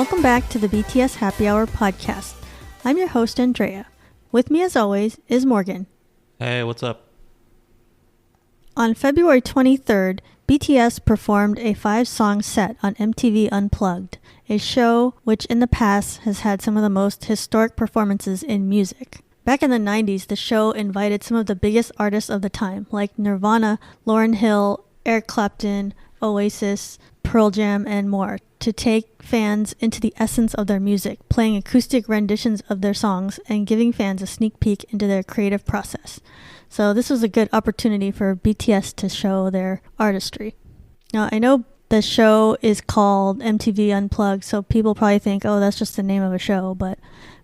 Welcome back to the BTS Happy Hour podcast. I'm your host, Andrea. With me, as always, is Morgan. Hey, what's up? On February 23rd, BTS performed a 5-song set on MTV Unplugged, a show which in the past has had some of the most historic performances in music. Back in the 90s, the show invited some of the biggest artists of the time, like Nirvana, Lauryn Hill, Eric Clapton, Oasis, Pearl Jam, and more, to take fans into the essence of their music, playing acoustic renditions of their songs and giving fans a sneak peek into their creative process. So this was a good opportunity for BTS to show their artistry. Now, I know the show is called MTV Unplugged, so people probably think, oh, that's just the name of a show, but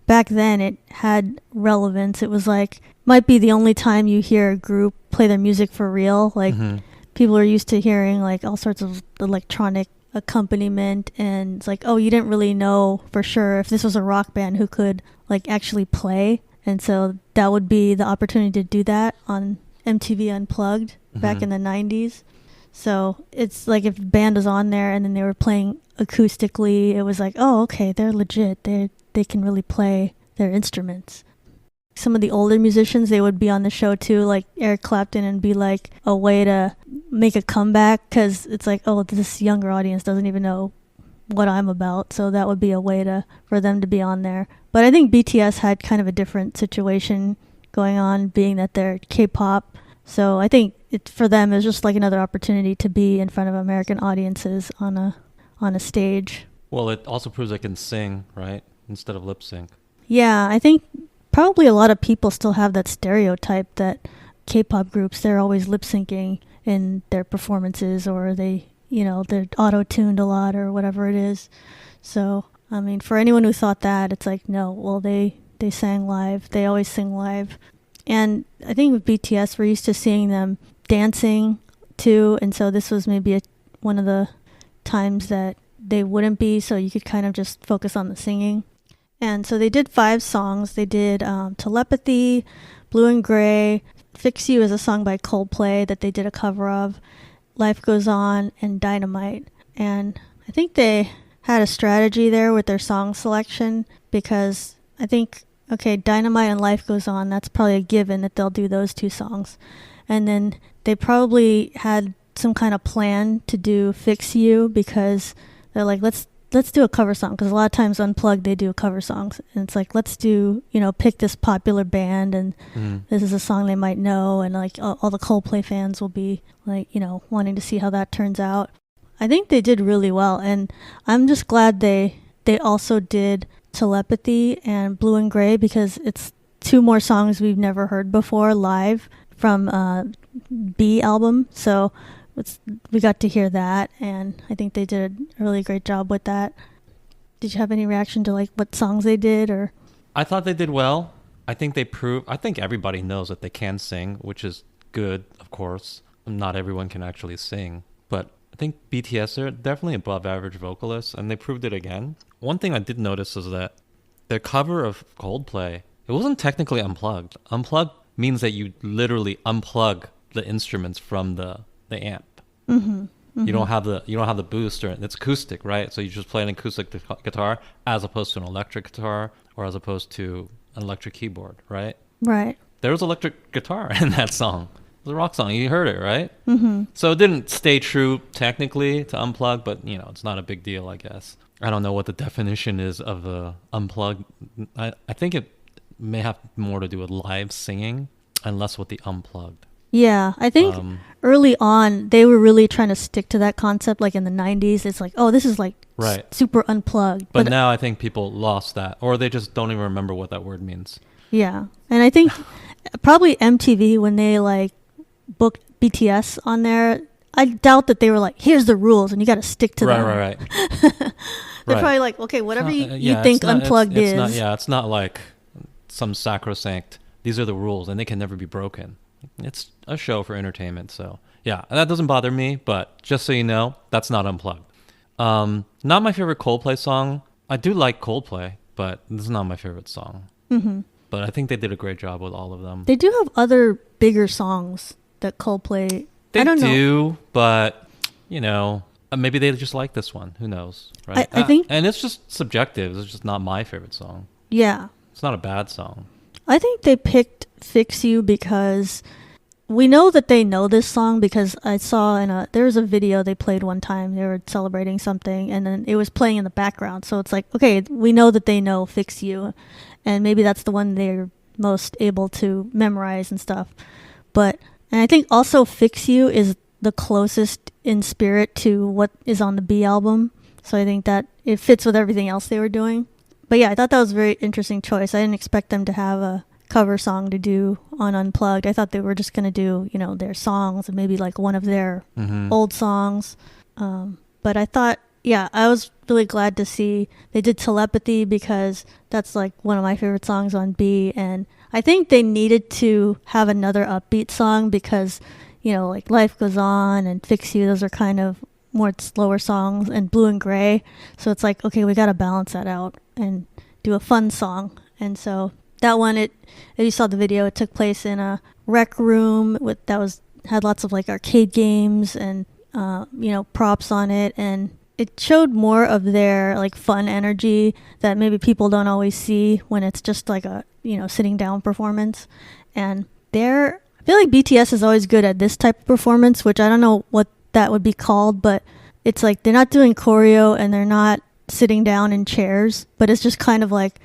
back then it had relevance. It was like, might be the only time you hear a group play their music for real. Like, people are used to hearing like all sorts of electronic accompaniment, and it's like, oh, you didn't really know for sure if this was a rock band who could like actually play. And so that would be the opportunity to do that on MTV Unplugged back in the 90s. So it's like if band was on there and then they were playing acoustically, it was like, oh, okay, they're legit. They can really play their instruments. Some of the older musicians, they would be on the show too, like Eric Clapton, and be like a way to make a comeback, because it's like, oh, this younger audience doesn't even know what I'm about, so that would be a way for them to be on there. But I think BTS had kind of a different situation going on, being that they're K-pop. So I think for them, it's just like another opportunity to be in front of American audiences on a stage. Well, it also proves they can sing, right? Instead of lip sync. Yeah, I think probably a lot of people still have that stereotype that K-pop groups, they're always lip syncing in their performances, or they're auto-tuned a lot or whatever it is. So, I mean, for anyone who thought that, it's like, no, well, they sang live. They always sing live. And I think with BTS, we're used to seeing them dancing too, and so this was maybe one of the times that they wouldn't be, so you could kind of just focus on the singing. And so they did 5 songs. They did Telepathy, Blue and Gray, Fix You is a song by Coldplay that they did a cover of, Life Goes On, and Dynamite. And I think they had a strategy there with their song selection, because I think, okay, Dynamite and Life Goes On, that's probably a given that they'll do those 2 songs. And then they probably had some kind of plan to do Fix You, because they're like, let's do a cover song, because a lot of times Unplugged they do cover songs, and it's like, let's do, pick this popular band, and this is a song they might know, and like all the Coldplay fans will be like, wanting to see how that turns out. I think they did really well, and I'm just glad they also did Telepathy and Blue and Gray, because it's 2 more songs we've never heard before live from B album, so we got to hear that, and I think they did a really great job with that. Did you have any reaction to like what songs they did? Or I thought they did well. I think everybody knows that they can sing, which is good, of course. Not everyone can actually sing, but I think BTS are definitely above average vocalists, and they proved it again. One thing I did notice is that their cover of Coldplay, it wasn't technically unplugged. Unplugged means that you literally unplug the instruments from the amp. You don't have the boost, or it's acoustic, right? So you just play an acoustic guitar as opposed to an electric guitar, or as opposed to an electric keyboard, right? Right. There was electric guitar in that song. It was a rock song. You heard it, right? So it didn't stay true technically to unplug, but it's not a big deal, I guess. I don't know what the definition is of the unplugged. I think it may have more to do with live singing and less with the unplugged. Yeah, I think early on they were really trying to stick to that concept. Like in the 90s, it's like, oh, this is like super unplugged. But now I think people lost that, or they just don't even remember what that word means. Yeah, and I think probably MTV, when they like booked BTS on there, I doubt that they were like, here's the rules and you got to stick to them. Right. They're probably like, okay, whatever you think unplugged is. It's not like some sacrosanct, these are the rules and they can never be broken. It's a show for entertainment, so yeah, that doesn't bother me, but just so you know, that's not unplugged. Not my favorite Coldplay song. I do like Coldplay, but this is not my favorite song. But I think they did a great job with all of them. They do have other bigger songs that Coldplay... They do, but, Maybe they just like this one. Who knows, right? I think, and it's just subjective. It's just not my favorite song. yeah. It's not a bad song. I think they picked Fix You because we know that they know this song, because I saw there was a video they played one time. They were celebrating something and then it was playing in the background. So it's like, okay, we know that they know Fix You, and maybe that's the one they're most able to memorize and stuff. And I think also Fix You is the closest in spirit to what is on the B album. So I think that it fits with everything else they were doing. But yeah, I thought that was a very interesting choice. I didn't expect them to have a cover song to do on Unplugged. I thought they were just going to do, their songs and maybe like one of their old songs. But I thought, yeah, I was really glad to see they did Telepathy, because that's like one of my favorite songs on B. And I think they needed to have another upbeat song because, like Life Goes On and Fix You, those are kind of more slower songs, and Blue and Gray. So it's like, okay, we got to balance that out and do a fun song. And so that one, if you saw the video, it took place in a rec room had lots of like arcade games and props on it, and it showed more of their like fun energy that maybe people don't always see when it's just like a sitting down performance. And I feel like BTS is always good at this type of performance, which I don't know what that would be called, but it's like they're not doing choreo and they're not sitting down in chairs, but it's just kind of like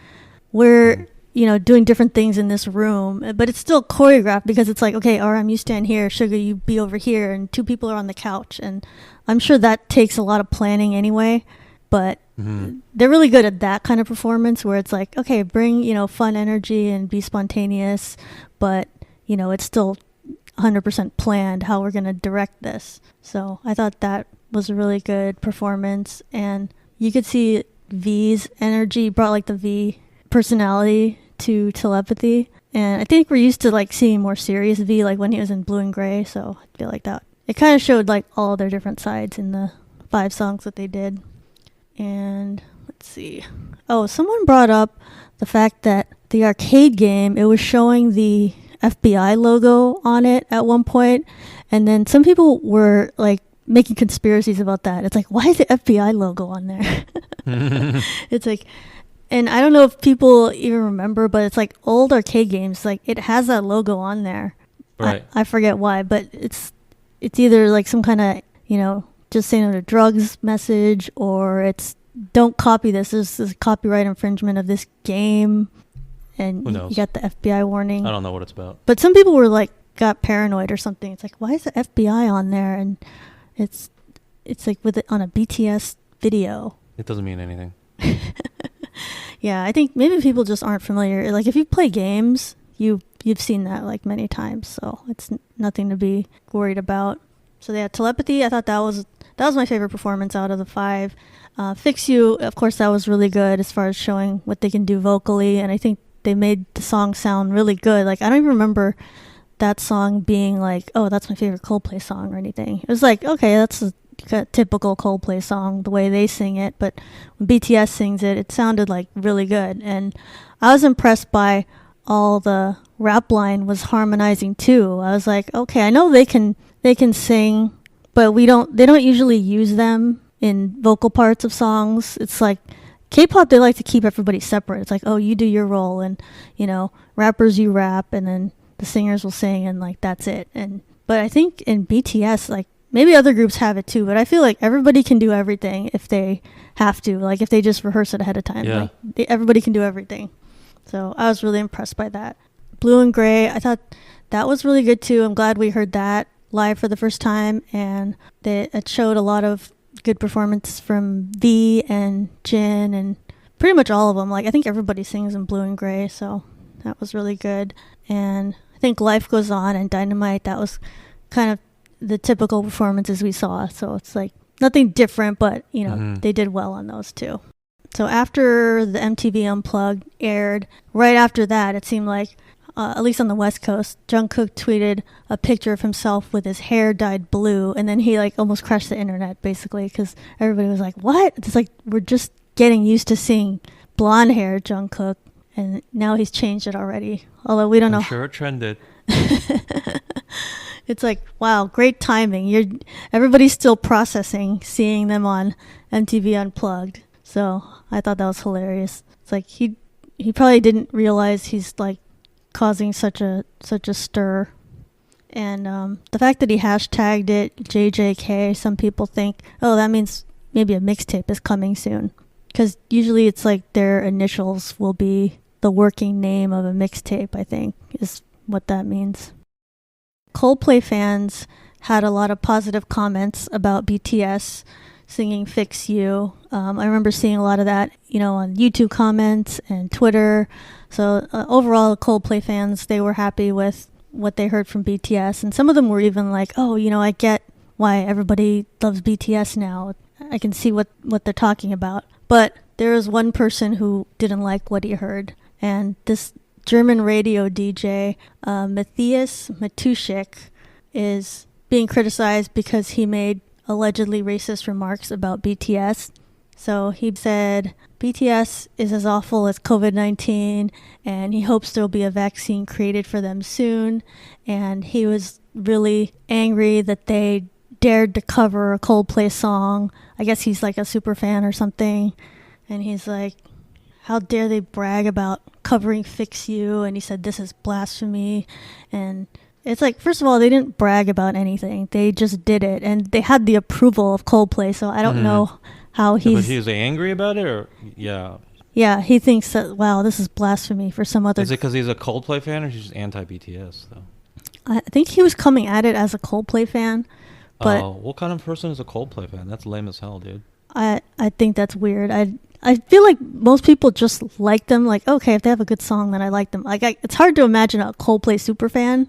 we're doing different things in this room, but it's still choreographed, because it's like, okay, RM, you stand here, Sugar, you be over here, and two people are on the couch. And I'm sure that takes a lot of planning anyway, but they're really good at that kind of performance where it's like, okay, bring fun energy and be spontaneous, but it's still 100% planned how we're going to direct this. So I thought that was a really good performance, and you could see V's energy brought like the V personality to Telepathy. And I think we're used to like seeing more serious V, like when he was in Blue and Gray. So I feel like that it kind of showed like all their different sides in the 5 songs that they did. And let's see. Oh, someone brought up the fact that the arcade game, it was showing the FBI logo on it at one point, and then some people were like making conspiracies about that. It's like, why is the FBI logo on there? It's like, and I don't know if people even remember, but it's like old arcade games, like it has that logo on there. Right. I forget why, but it's either like some kind of just saying no to drugs message, or it's don't copy this. This is copyright infringement of this game. And who knows? You got the FBI warning. I don't know what it's about. But some people were like, got paranoid or something. It's like, why is the FBI on there? And it's like with it on a BTS video. It doesn't mean anything. Yeah, I think maybe people just aren't familiar. Like if you play games, you've seen that like many times. So it's nothing to be worried about. So yeah, Telepathy, I thought that was my favorite performance out of the 5. Fix You, of course, that was really good as far as showing what they can do vocally. And I think they made the song sound really good. Like I don't even remember that song being like, oh, that's my favorite Coldplay song or anything. It was like, okay, that's a typical Coldplay song, the way they sing it. But when BTS sings it, it sounded like really good. And I was impressed by all the rap line was harmonizing too. I was like, okay, I know they can sing, but they don't usually use them in vocal parts of songs. It's like K-pop, they like to keep everybody separate. It's like, oh, you do your role, and rappers, you rap, and then the singers will sing, and like that's it. But I think in BTS, like maybe other groups have it too, but I feel like everybody can do everything if they have to. Like if they just rehearse it ahead of time, yeah. Like everybody can do everything. So I was really impressed by that. Blue and Gray, I thought that was really good too. I'm glad we heard that live for the first time, and it showed a lot of good performance from V and Jin and pretty much all of them. Like I think everybody sings in Blue and Gray, so that was really good. And I think Life Goes On and Dynamite, that was kind of the typical performances we saw. So it's like nothing different, but they did well on those too. So after the MTV Unplugged aired, right after that, it seemed like at least on the West Coast, Jungkook tweeted a picture of himself with his hair dyed blue, and then he like almost crashed the internet basically because everybody was like, "What?" It's like we're just getting used to seeing blonde hair Jungkook, and now he's changed it already. Although we don't know. I'm sure it trended. It's like, wow, great timing. Everybody's still processing seeing them on MTV Unplugged. So I thought that was hilarious. It's like he probably didn't realize he's like causing such a stir. And the fact that he hashtagged it JJK, some people think, oh, that means maybe a mixtape is coming soon. Because usually it's like their initials will be the working name of a mixtape, I think, is what that means. Coldplay fans had a lot of positive comments about BTS singing Fix You. I remember seeing a lot of that, on YouTube comments and Twitter. So overall, Coldplay fans, they were happy with what they heard from BTS. And some of them were even like, oh, I get why everybody loves BTS now. I can see what they're talking about. But there was one person who didn't like what he heard. And this German radio DJ, Matthias Matuschik, is being criticized because he made allegedly racist remarks about BTS. So he said BTS is as awful as COVID-19 and he hopes there will be a vaccine created for them soon. And he was really angry that they dared to cover a Coldplay song. I guess he's like a super fan or something. And he's like, how dare they brag about covering Fix You? And he said, this is blasphemy. And it's like, first of all, they didn't brag about anything. They just did it. And they had the approval of Coldplay. So I don't know how he's... But he's angry about it? Or yeah. Yeah, he thinks that, wow, this is blasphemy for some other... Is it because he's a Coldplay fan or he's just anti-BTS, though? I think he was coming at it as a Coldplay fan. But what kind of person is a Coldplay fan? That's lame as hell, dude. I think that's weird. I feel like most people just like them. Like, okay, if they have a good song, then I like them. Like, it's hard to imagine a Coldplay super fan.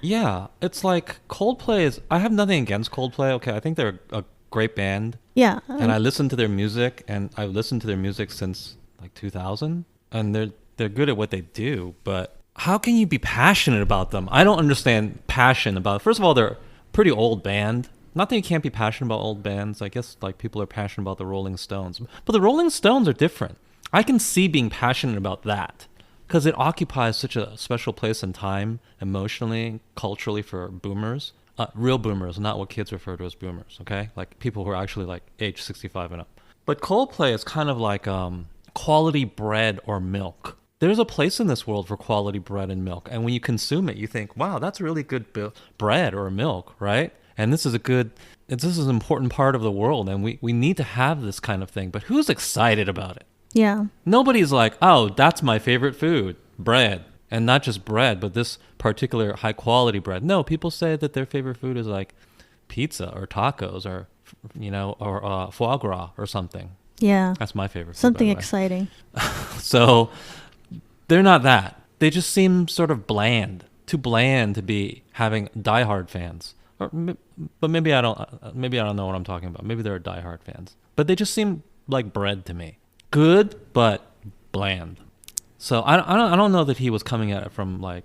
Yeah, it's like Coldplay is... I have nothing against Coldplay. Okay, I think they're a great band. Yeah. And I listen to their music, and I've listened to their music since like 2000. And they're good at what they do, but how can you be passionate about them? I don't understand passion about... First of all, they're a pretty old band. Not that you can't be passionate about old bands. I guess like people are passionate about the Rolling Stones. But the Rolling Stones are different. I can see being passionate about that because it occupies such a special place in time, emotionally, culturally for boomers. Real boomers, not what kids refer to as boomers, okay? Like people who are actually like age 65 and up. But Coldplay is kind of like quality bread or milk. There's a place in this world for quality bread and milk. And when you consume it, you think, wow, that's really good bread or milk, right? And this is an important part of the world, and we need to have this kind of thing. But who's excited about it? Yeah. Nobody's like, oh, that's my favorite food, bread. And not just bread, but this particular high-quality bread. No, people say that their favorite food is like pizza or tacos or, or foie gras or something. Yeah. That's my favorite food, something by the way. Exciting. So they're not that. They just seem sort of bland, too bland to be having diehard fans. But maybe I don't know what I'm talking about. Maybe they're diehard fans. But they just seem like bread to me. Good, but bland. So I don't know that he was coming at it from like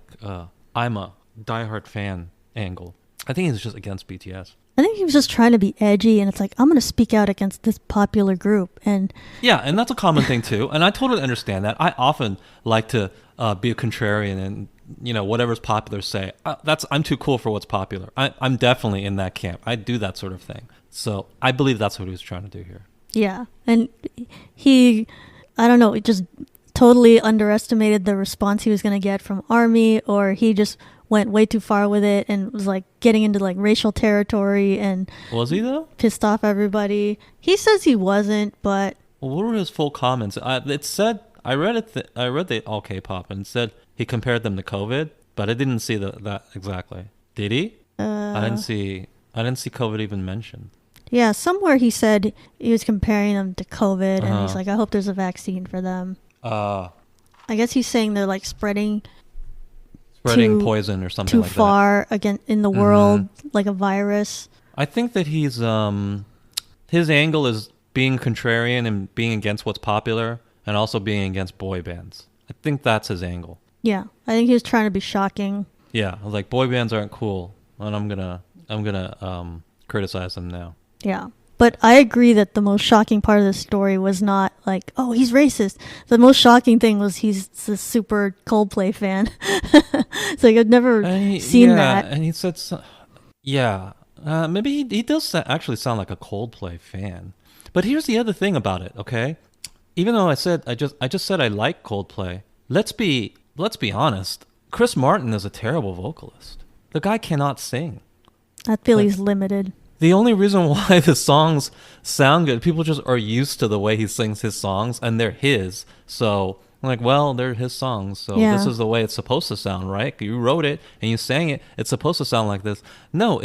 I'm a diehard fan angle. I think he's just against BTS. I think he was just trying to be edgy, and it's like, I'm going to speak out against this popular group. And yeah, and that's a common thing too. And I totally understand that. I often like to be a contrarian and whatever's popular, say I'm too cool for what's popular. I'm definitely in that camp. I do that sort of thing. So I believe that's what he was trying to do here. Yeah, and he, I don't know, just totally underestimated the response he was going to get from ARMY, or he just went way too far with it and was like getting into like racial territory and was he though? Pissed off everybody. He says he wasn't, but what were his full comments? It said I read the all K-pop and it said he compared them to COVID, but I didn't see that exactly. Did he? I didn't see COVID even mentioned. Yeah, somewhere he said he was comparing them to COVID, and he's like, I hope there's a vaccine for them. I guess he's saying they're like spreading poison or something too like that. Too far again in the world, like a virus. I think that he's his angle is being contrarian and being against what's popular, and also being against boy bands. I think that's his angle. Yeah, I think he was trying to be shocking. Yeah, I was like, boy bands aren't cool, and I'm gonna criticize them now. Yeah, But I agree that the most shocking part of the story was not like, oh, he's racist. The most shocking thing was he's a super Coldplay fan. It's like I've never seen that. And he said, maybe he does actually sound like a Coldplay fan. But here's the other thing about it, okay? Even though I just said I like Coldplay, let's be honest. Chris Martin is a terrible vocalist. The guy cannot sing. I feel he's limited. The only reason why the songs sound good, people just are used to the way he sings his songs, and they're his. So, they're his songs, so this is the way it's supposed to sound, right? You wrote it, and you sang it, it's supposed to sound like this. No,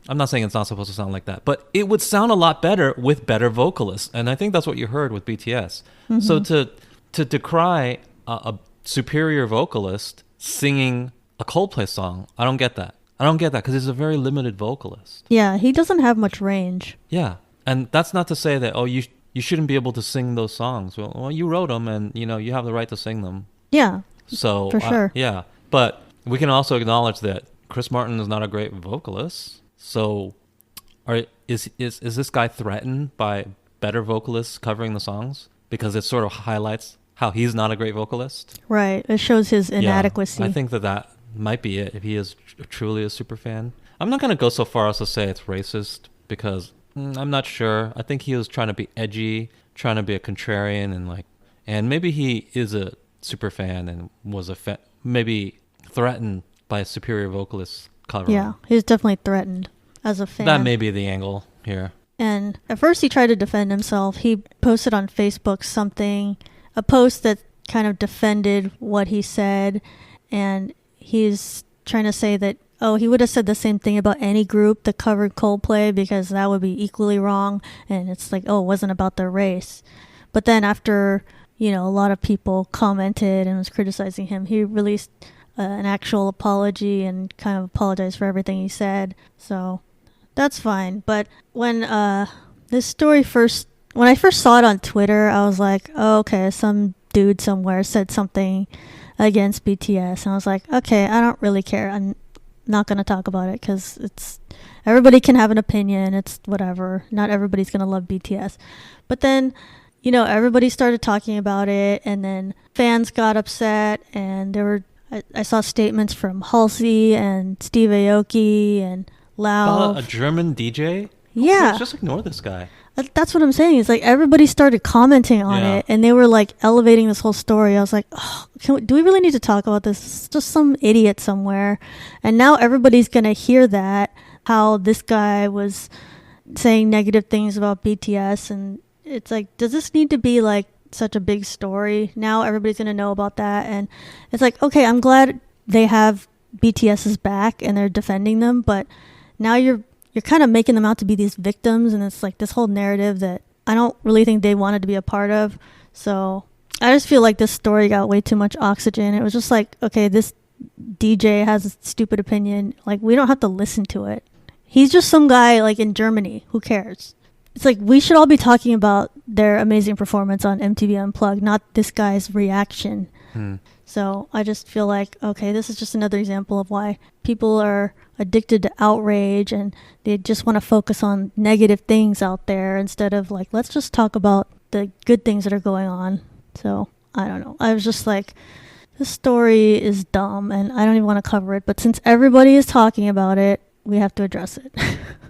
I'm not saying it's not supposed to sound like that, but it would sound a lot better with better vocalists, and I think that's what you heard with BTS. Mm-hmm. So to decry a superior vocalist singing a Coldplay song, I don't get that. Because he's a very limited vocalist. Yeah, he doesn't have much range. Yeah, and that's not to say that, you shouldn't be able to sing those songs. Well, you wrote them, and, you have the right to sing them. Yeah, so for sure. Yeah, but we can also acknowledge that Chris Martin is not a great vocalist. So is this guy threatened by better vocalists covering the songs? Because it sort of highlights how he's not a great vocalist? Right, it shows his inadequacy. Yeah, I think that might be it if he is truly a super fan. I'm not going to go so far as to say it's racist because I'm not sure. I think he was trying to be edgy, trying to be a contrarian, and maybe he is a super fan and was maybe threatened by a superior vocalist covering. Yeah, he's definitely threatened as a fan. That may be the angle here. And at first he tried to defend himself. He posted on Facebook a post that kind of defended what he said, and he's trying to say that, he would have said the same thing about any group that covered Coldplay because that would be equally wrong. And it's like, it wasn't about their race. But then after, a lot of people commented and was criticizing him, he released an actual apology and kind of apologized for everything he said. So that's fine. But when this story when I first saw it on Twitter, I was like, oh, okay, some dude somewhere said something against BTS, and I was like, okay, I don't really care. I'm not going to talk about it because everybody can have an opinion. It's whatever. Not everybody's going to love BTS. But then, everybody started talking about it, and then fans got upset, and I saw statements from Halsey and Steve Aoki and Lau. A German DJ? Yeah. Just ignore this guy. That's what I'm saying. It's like everybody started commenting on it, and they were like elevating this whole story. I was like, do we really need to talk about this? It's just some idiot somewhere. And now everybody's going to hear that, how this guy was saying negative things about BTS. And it's like, does this need to be like such a big story? Now everybody's going to know about that. And it's like, okay, I'm glad they have BTS's back and they're defending them, but now you're kind of making them out to be these victims, and it's like this whole narrative that I don't really think they wanted to be a part of. So I just feel like this story got way too much oxygen. It was just like, okay, this DJ has a stupid opinion. Like, we don't have to listen to it. He's just some guy like in Germany. Who cares? It's like we should all be talking about their amazing performance on MTV Unplugged, not this guy's reaction. So I just feel like, okay, this is just another example of why people are addicted to outrage and they just want to focus on negative things out there instead of like, let's just talk about the good things that are going on. So I don't know. I was just like, this story is dumb and I don't even want to cover it. But since everybody is talking about it, we have to address it.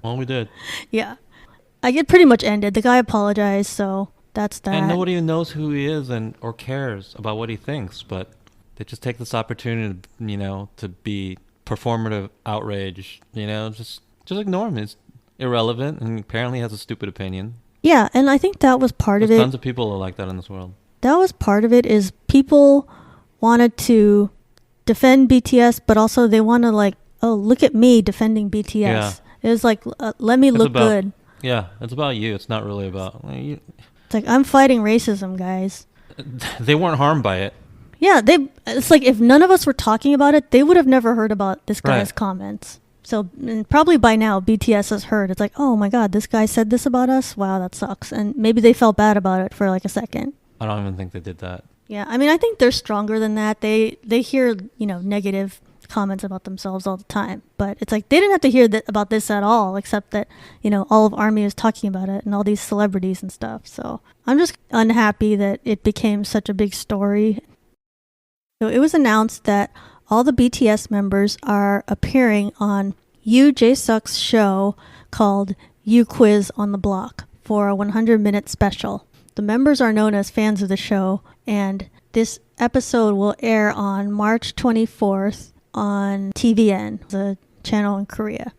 Well, we did. Yeah. It pretty much ended. The guy apologized, so that's that. And nobody even knows who he is or cares about what he thinks, but they just take this opportunity, to be performative outrage, just ignore him. It's irrelevant and apparently has a stupid opinion. Yeah, and I think that was part of it. Tons of people are like that in this world. That was part of it, is people wanted to defend BTS, but also they want to like, oh, look at me defending BTS. Yeah. It was like, let me look good. Yeah, it's about you. It's not really about you. It's like, I'm fighting racism, guys. They weren't harmed by it. Yeah, it's like if none of us were talking about it, they would have never heard about this guy's comments. So probably by now, BTS has heard. It's like, oh my God, this guy said this about us? Wow, that sucks. And maybe they felt bad about it for like a second. I don't even think they did that. Yeah, I mean, I think they're stronger than that. They hear, negative comments about themselves all the time. But it's like they didn't have to hear about this at all, except that, all of ARMY is talking about it and all these celebrities and stuff. So I'm just unhappy that it became such a big story. So it was announced that all the BTS members are appearing on Yoo Jae-suk's show called You Quiz on the Block for a 100-minute special. The members are known as fans of the show, and this episode will air on March 24th on TVN, the channel in Korea.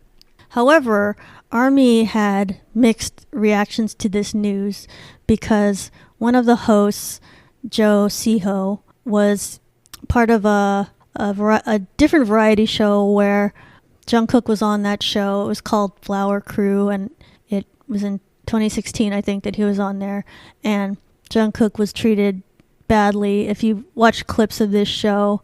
However, ARMY had mixed reactions to this news because one of the hosts, Jo Siho, was part of a different variety show where Jungkook was on that show. It was called Flower Crew, and it was in 2016, I think, that he was on there. And Jungkook was treated badly. If you watch clips of this show,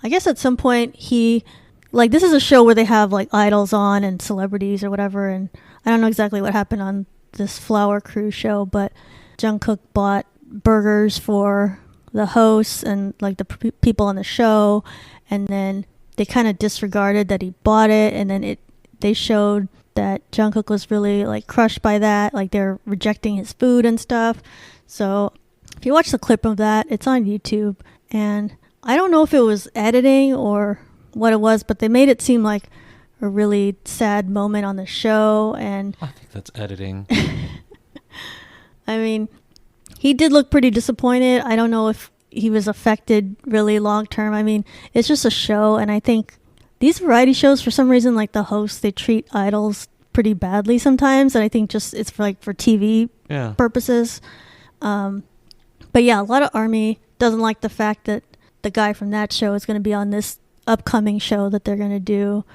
I guess at some point this is a show where they have like idols on and celebrities or whatever, and I don't know exactly what happened on this Flower Crew show, but Jungkook bought burgers for the hosts and like the people on the show, and then they kind of disregarded that he bought it, and then they showed that Jungkook was really like crushed by that, like they're rejecting his food and stuff. So if you watch the clip of that, it's on YouTube, and I don't know if it was editing or what it was, but they made it seem like a really sad moment on the show. And I think that's editing. I mean, he did look pretty disappointed. I don't know if he was affected really long term. I mean, it's just a show, and I think these variety shows, for some reason, like the hosts, they treat idols pretty badly sometimes, and I think just it's for TV purposes. But yeah, a lot of ARMY doesn't like the fact that the guy from that show is going to be on this upcoming show that they're going to do,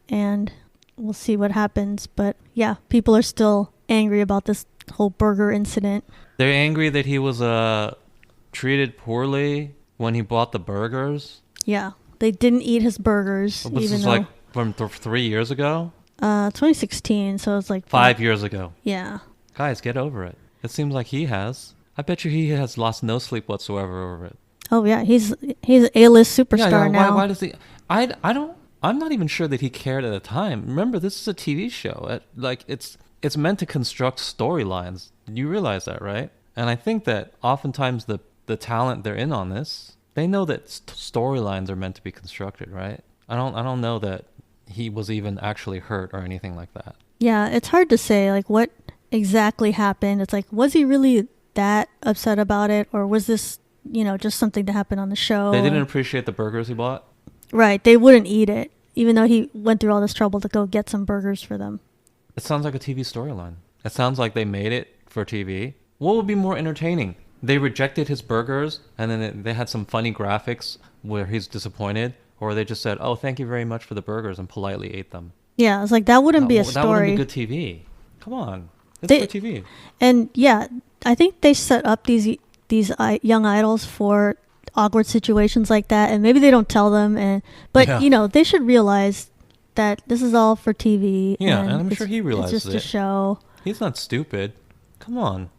and we'll see what happens. But yeah, people are still angry about this whole burger incident. They're angry that he was treated poorly when he bought the burgers. Yeah, they didn't eat his burgers. This is like from 3 years ago? 2016, so it's like 5 years ago. Yeah. Guys, get over it. It seems like he has. I bet you he has lost no sleep whatsoever over it. Oh yeah, he's an A-list superstar now. Why does he? I'm not even sure that he cared at the time. Remember, this is a TV show. It's meant to construct storylines. You realize that, right? And I think that oftentimes the talent they're in on this, they know that storylines are meant to be constructed, right? I don't know that he was even actually hurt or anything like that. Yeah, it's hard to say like what exactly happened. It's like, was he really that upset about it, or was this just something that happened on the show? They didn't appreciate the burgers he bought? Right, they wouldn't eat it, even though he went through all this trouble to go get some burgers for them. It sounds like a TV storyline. It sounds like they made it for TV. What would be more entertaining? They rejected his burgers, and then they had some funny graphics where he's disappointed, or they just said, "Oh, thank you very much for the burgers," and politely ate them. Yeah, it's like that wouldn't be a story. That wouldn't be good TV. Come on, it's good TV. And yeah, I think they set up these young idols for awkward situations like that, and maybe they don't tell them. But they should realize that this is all for TV. Yeah, and I'm sure he realizes it's just a show. He's not stupid. Come on.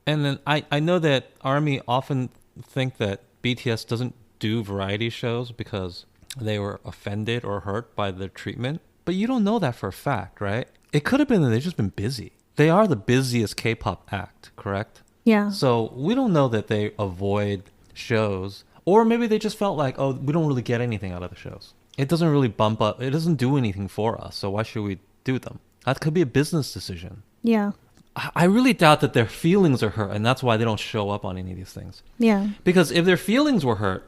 And then I know that ARMY often think that BTS doesn't do variety shows because they were offended or hurt by the treatment. But you don't know that for a fact, right? It could have been that they've just been busy. They are the busiest K-pop act, correct? Yeah. So we don't know that they avoid shows. Or maybe they just felt like, oh, we don't really get anything out of the shows. It doesn't really bump up. It doesn't do anything for us. So why should we do them? That could be a business decision. Yeah. I really doubt that their feelings are hurt, and that's why they don't show up on any of these things. Yeah. Because if their feelings were hurt,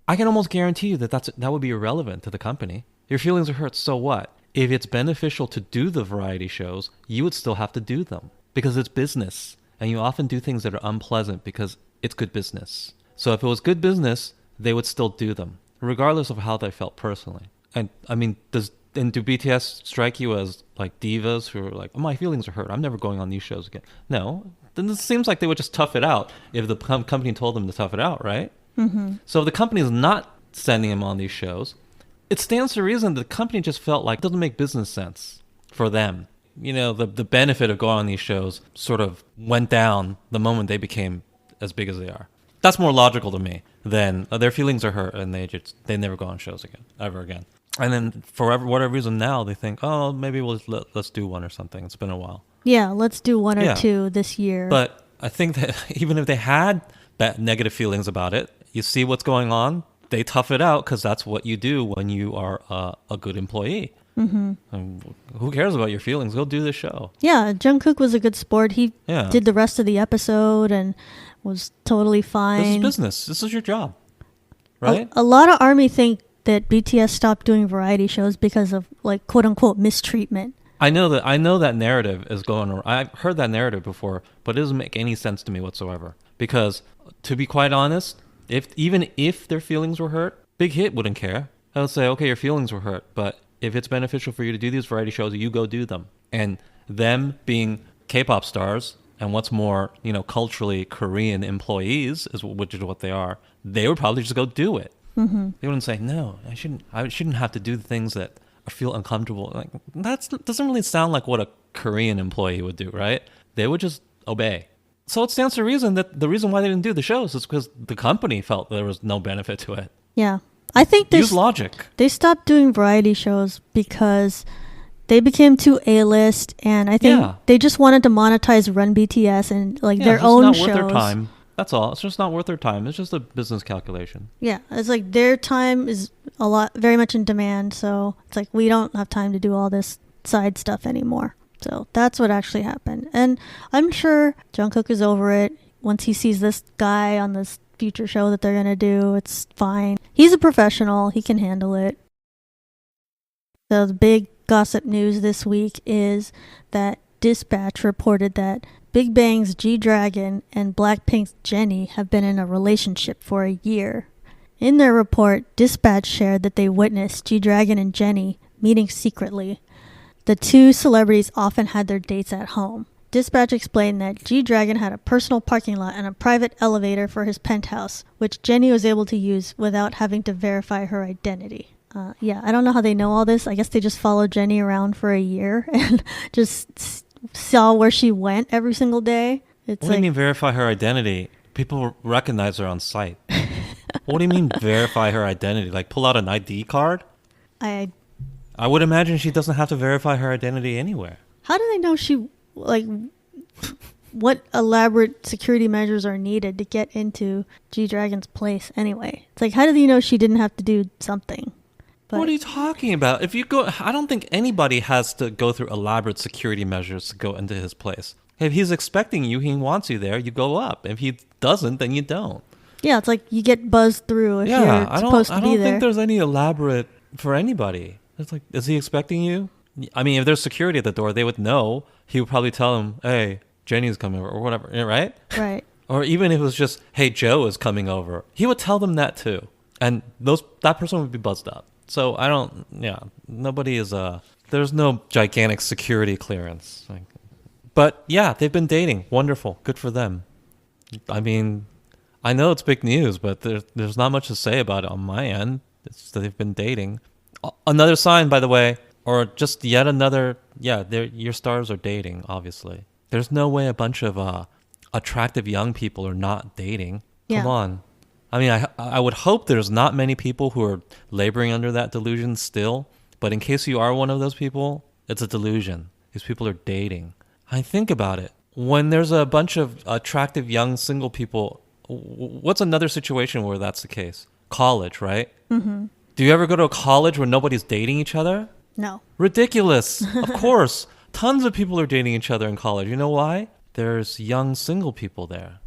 I can almost guarantee you that would be irrelevant to the company. Your feelings are hurt, so what? If it's beneficial to do the variety shows, you would still have to do them because it's business, and you often do things that are unpleasant because it's good business. So if it was good business, they would still do them, regardless of how they felt personally. And I mean, do BTS strike you as like divas who are like, oh, my feelings are hurt, I'm never going on these shows again? No. Then it seems like they would just tough it out if the company told them to tough it out, right? Mm-hmm. So if the company is not sending them on these shows, it stands to reason the company just felt like it doesn't make business sense for them. The benefit of going on these shows sort of went down the moment they became as big as they are. That's more logical to me than their feelings are hurt and they never go on shows again, ever again. And then for whatever reason now they think, oh, maybe let's do one or something. It's been a while. Yeah, let's do one or two this year. But I think that even if they had negative feelings about it, you see what's going on, they tough it out because that's what you do when you are a good employee. Who cares about your feelings? Go do the show. Yeah, Jungkook was a good sport. He did the rest of the episode and was totally fine. This is business. This is your job, right? A lot of ARMY think that BTS stopped doing variety shows because of like quote unquote mistreatment. I know that narrative is going around. I've heard that narrative before, but it doesn't make any sense to me whatsoever. Because to be quite honest, even if their feelings were hurt, Big Hit wouldn't care. I would say, okay, your feelings were hurt, but if it's beneficial for you to do these variety shows, you go do them. And them being K-pop stars, and what's more, culturally Korean employees, which is what they are, they would probably just go do it. They wouldn't say, no, I shouldn't have to do the things that I feel uncomfortable. Like that doesn't really sound like what a Korean employee would do, right? They would just obey. So it stands to reason that the reason why they didn't do the shows is because the company felt there was no benefit to it. Yeah. I think use logic. They stopped doing variety shows because they became too A-list, and I think they just wanted to monetize Run BTS and their own shows. It's not worth their time. That's all. It's just not worth their time. It's just a business calculation. Yeah, it's like their time is very much in demand, so it's like we don't have time to do all this side stuff anymore. So that's what actually happened. And I'm sure Jungkook is over it. Once he sees this guy on this future show that they're going to do, it's fine. He's a professional. He can handle it. So the big gossip news this week is that Dispatch reported that Big Bang's G-Dragon and Blackpink's Jennie have been in a relationship for a year. In their report, Dispatch shared that they witnessed G-Dragon and Jennie meeting secretly. The two celebrities often had their dates at home. Dispatch explained that G-Dragon had a personal parking lot and a private elevator for his penthouse, which Jennie was able to use without having to verify her identity. I don't know how they know all this. I guess they just followed Jennie around for a year and just saw where she went every single day. What do you mean verify her identity? People recognize her on site. What do you mean verify her identity? Like pull out an ID card? I would imagine she doesn't have to verify her identity anywhere. How do they know what elaborate security measures are needed to get into G-Dragon's place anyway? It's like, how do you know she didn't have to do something? What are you talking about? I don't think anybody has to go through elaborate security measures to go into his place. If he's expecting you, he wants you there, you go up. If he doesn't, then you don't. Yeah, it's like you get buzzed through if you're supposed to be there. I don't think there's any elaborate for anybody. It's like, is he expecting you? I mean, if there's security at the door, they would know. He would probably tell him, hey, Jennie's coming over, or whatever, right? Right. Or even if it was just, hey, Joe is coming over. He would tell them that too. And that person would be buzzed up. So nobody is there's no gigantic security clearance. But yeah, they've been dating. Wonderful. Good for them. I mean, I know it's big news, but there's not much to say about it on my end. It's that they've been dating. Another sign, by the way, or just yet another, your stars are dating, obviously. There's no way a bunch of attractive young people are not dating. Come on. I mean, I would hope there's not many people who are laboring under that delusion still. But in case you are one of those people, it's a delusion. These people are dating. I think about it. When there's a bunch of attractive young single people, what's another situation where that's the case? College, right? Mm-hmm. Do you ever go to a college where nobody's dating each other? No. Ridiculous. Of course. Tons of people are dating each other in college. You know why? There's young single people there.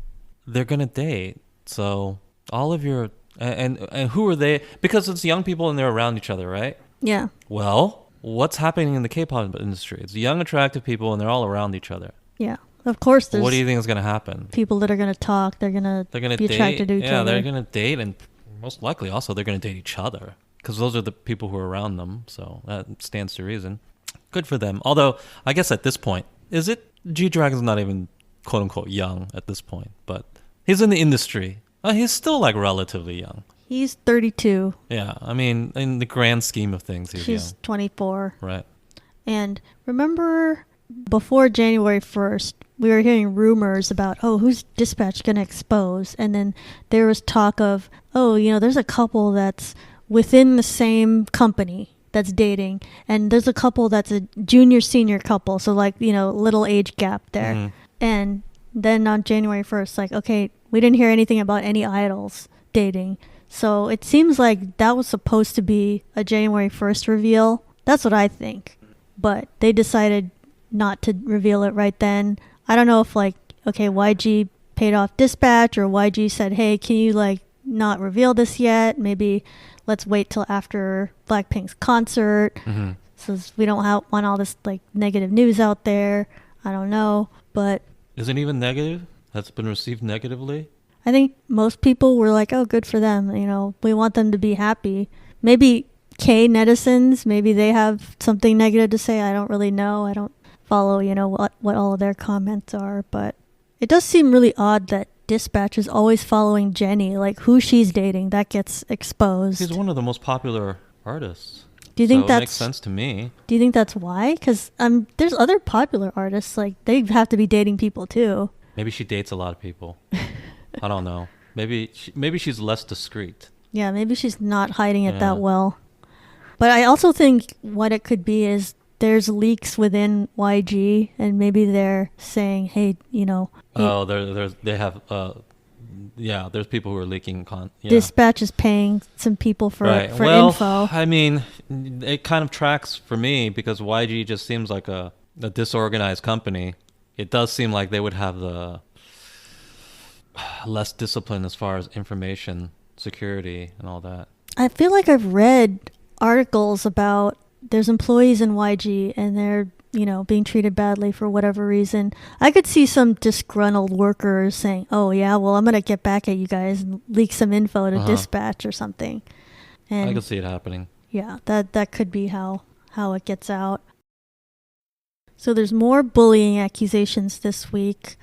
They're going to date. So all of your... And who are they? Because it's young people and they're around each other, right? Yeah. Well, what's happening in the K-pop industry? It's young, attractive people and they're all around each other. Yeah. Of course there's... What do you think is going to happen? People that are going to talk. They're going to be attracted to each other. Yeah, they're going to date, and most likely also they're going to date each other. Because those are the people who are around them. So that stands to reason. Good for them. Although, I guess at this point, is it... G-Dragon's not even quote-unquote young at this point. But he's in the industry. He's still like relatively young. He's 32. Yeah, I mean, in the grand scheme of things, She's young. 24. Right. And remember before January 1st, we were hearing rumors about, oh, who's Dispatch going to expose? And then there was talk of, oh, there's a couple that's within the same company that's dating. And there's a couple that's a junior senior couple. So like, little age gap there. Mm-hmm. And then on January 1st, like, okay, we didn't hear anything about any idols dating. So it seems like that was supposed to be a January 1st reveal. That's what I think. But they decided not to reveal it right then. I don't know if YG paid off Dispatch, or YG said, hey, can you not reveal this yet? Maybe let's wait till after Blackpink's concert. Mm-hmm. So we don't want all this negative news out there. I don't know, but is it even negative? That's been received negatively? I think most people were like, oh, good for them. We want them to be happy. Maybe K netizens, maybe they have something negative to say. I don't really know. I don't follow, what all of their comments are. But it does seem really odd that Dispatch is always following Jennie. Like, who she's dating, that gets exposed. She's one of the most popular artists. Do you think that makes sense to me? Do you think that's why? Because there's other popular artists, they have to be dating people too. Maybe she dates a lot of people. I don't know. Maybe she's less discreet. Yeah, maybe she's not hiding it that well. But I also think what it could be is there's leaks within YG, and maybe they're saying, hey, Oh, they have there's people who are leaking Dispatch is paying some people for info. I mean, it kind of tracks for me because YG just seems like a disorganized company. It does seem like they would have the less discipline as far as information security and all that. I feel like I've read articles about there's employees in YG and they're being treated badly for whatever reason. I could see some disgruntled workers saying, oh yeah, well, I'm gonna get back at you guys and leak some info to Dispatch or something. And I could see it happening. Yeah, that could be how it gets out. So there's more bullying accusations this week.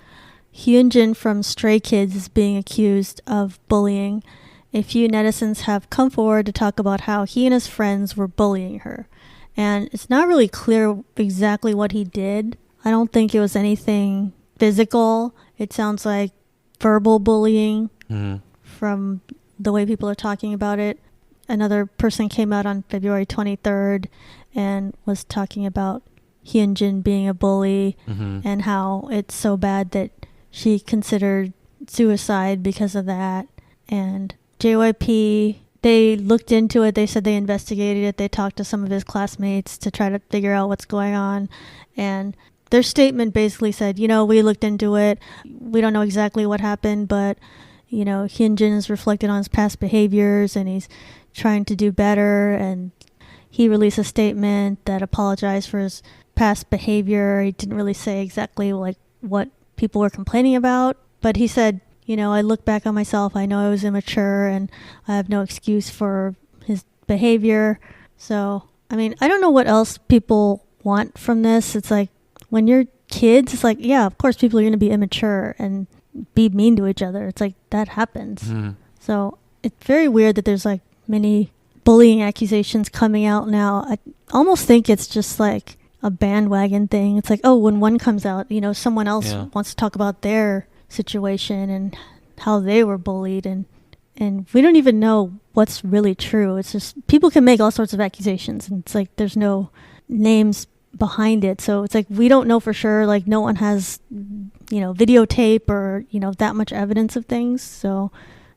Hyunjin from Stray Kids is being accused of bullying. A few netizens have come forward to talk about how he and his friends were bullying her. And it's not really clear exactly what he did. I don't think it was anything physical. It sounds like verbal bullying from the way people are talking about it. Another person came out on February 23rd and was talking about Hyunjin being a bully and how it's so bad that she considered suicide because of that. And JYP, they looked into it. They said they investigated it. They talked to some of his classmates to try to figure out what's going on. And their statement basically said, we looked into it. We don't know exactly what happened, but, Hyunjin is reflected on his past behaviors and he's trying to do better. And he released a statement that apologized for his past behavior. He didn't really say exactly what people were complaining about, but he said, I look back on myself, I know I was immature and I have no excuse for his behavior. So, I don't know what else people want from this. It's like, when you're kids, it's like, yeah, of course people are going to be immature and be mean to each other. It's like, that happens. So, it's very weird that there's many bullying accusations coming out now. I almost think it's just like a bandwagon thing. It's like, oh, when one comes out, someone else wants to talk about their situation and how they were bullied, and we don't even know what's really true. It's just people can make all sorts of accusations, and it's like there's no names behind it. So it's like we don't know for sure. No one has videotape or that much evidence of things. So